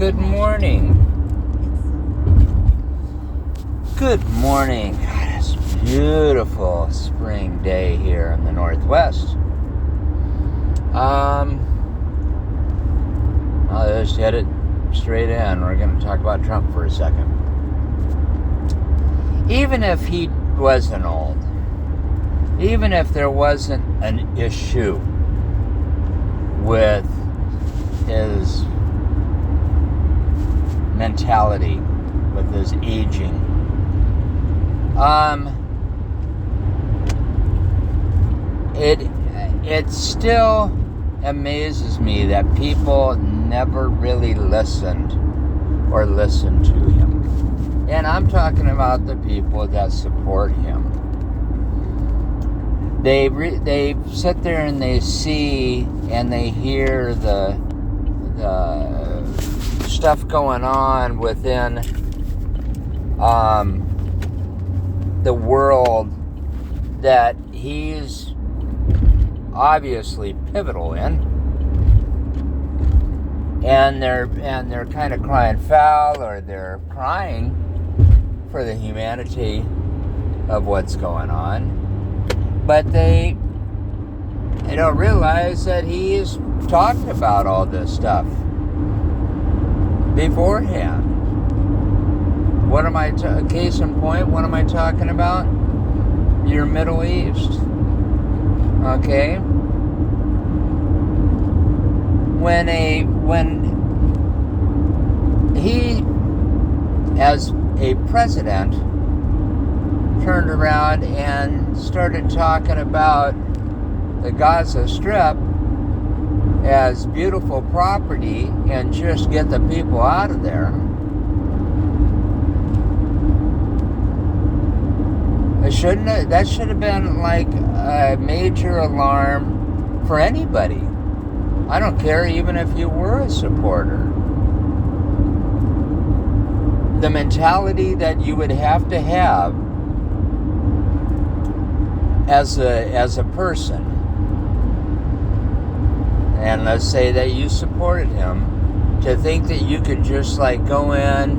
good morning. Good morning. God, it's a beautiful spring day here in the Northwest. I'll just hit it straight in. We're going to talk about Trump for a second. Even if he wasn't old, even if there wasn't an issue with his mentality, with his aging, it still amazes me that people never really listened to him. And I'm talking about the people that support him. They sit there and they see and they hear the stuff going on within the world that he's obviously pivotal in, and they're kind of crying foul, or they're crying for the humanity of what's going on, but they don't realize that he's talked about all this stuff beforehand. Case in point, what am I talking about? Your Middle East. Okay? When he, as a president, turned around and started talking about the Gaza Strip as beautiful property and just get the people out of there, that should have been like a major alarm for anybody. I don't care, even if you were a supporter. The mentality that you would have to have as a person, and let's say that you supported him, to think that you could just like go in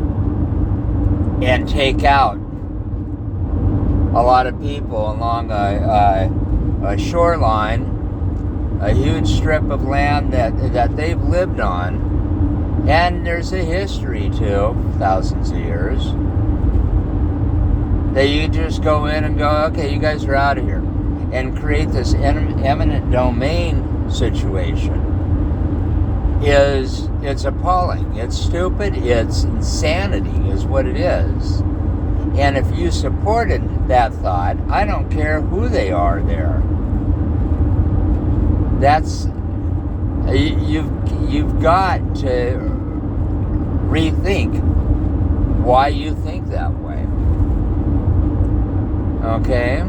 and take out a lot of people along a shoreline, a huge strip of land that they've lived on, and there's a history too, thousands of years, that you just go in and go, okay, you guys are out of here, and create this eminent domain situation. It's appalling. It's stupid. It's insanity is what it is. And if you supported that thought, I don't care who they are there. That's, you've got to rethink why you think that way. Okay?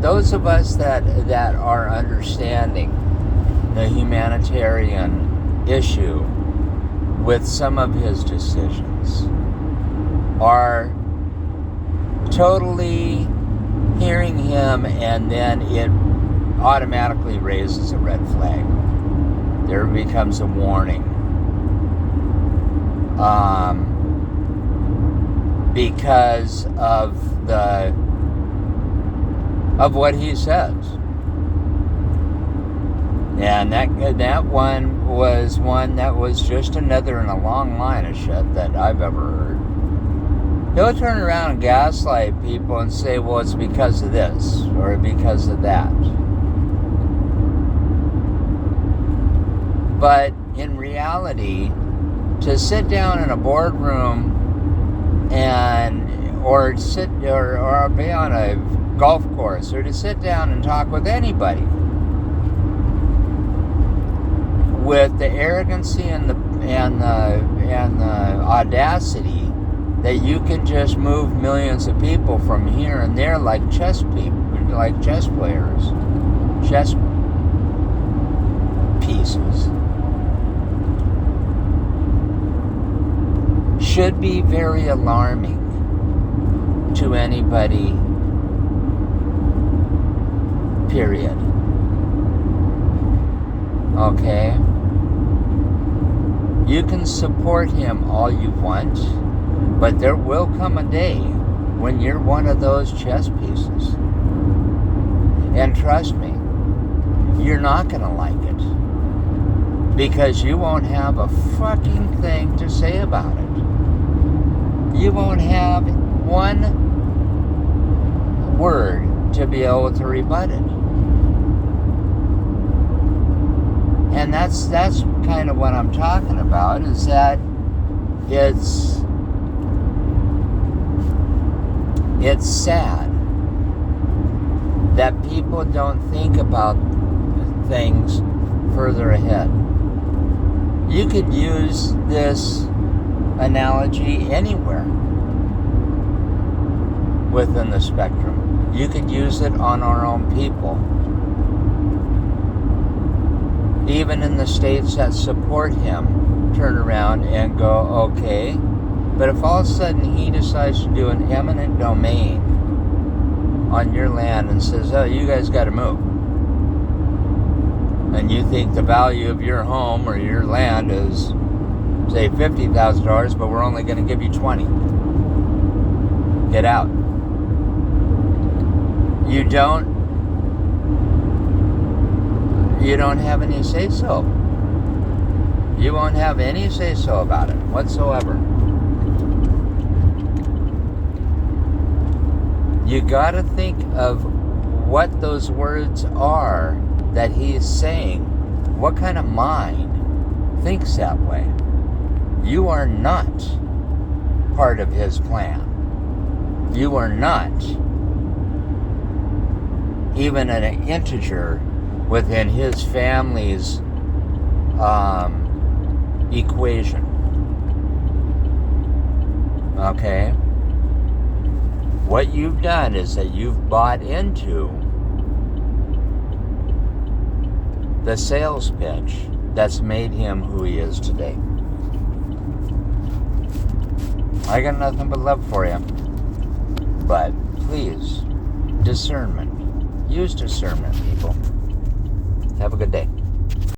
Those of us that are understanding the humanitarian issue with some of his decisions are totally hearing him, and then it automatically raises a red flag. There becomes a warning. Because of what he says. And that one was one that was just another in a long line of shit that I've ever heard. He'll turn around and gaslight people and say, well, it's because of this or because of that. But in reality, to sit down in a boardroom or be on a golf course, or to sit down and talk with anybody with the arrogancy and the audacity that you can just move millions of people from here and there like chess players, chess pieces, should be very alarming to anybody, period. Okay? You can support him all you want, but there will come a day when you're one of those chess pieces. And trust me, you're not going to like it. Because you won't have a fucking thing to say about it. You won't have one word to be able to rebut it. And that's kind of what I'm talking about, is that it's sad that people don't think about things further ahead. You could use this analogy anywhere within the spectrum. You could use it on our own people. Even in the states that support him, turn around and go, okay, but if all of a sudden he decides to do an eminent domain on your land and says, oh, you guys got to move, and you think the value of your home or your land is, say, $50,000, but we're only going to give you 20. Get out. You don't have any say-so. You won't have any say-so about it whatsoever. You gotta think of what those words are that he's saying. What kind of mind thinks that way? You are not part of his plan. You are not even an integer within his family's equation. Okay? What you've done is that you've bought into the sales pitch that's made him who he is today. I got nothing but love for you. But please, discernment. Use discernment, people. Have a good day.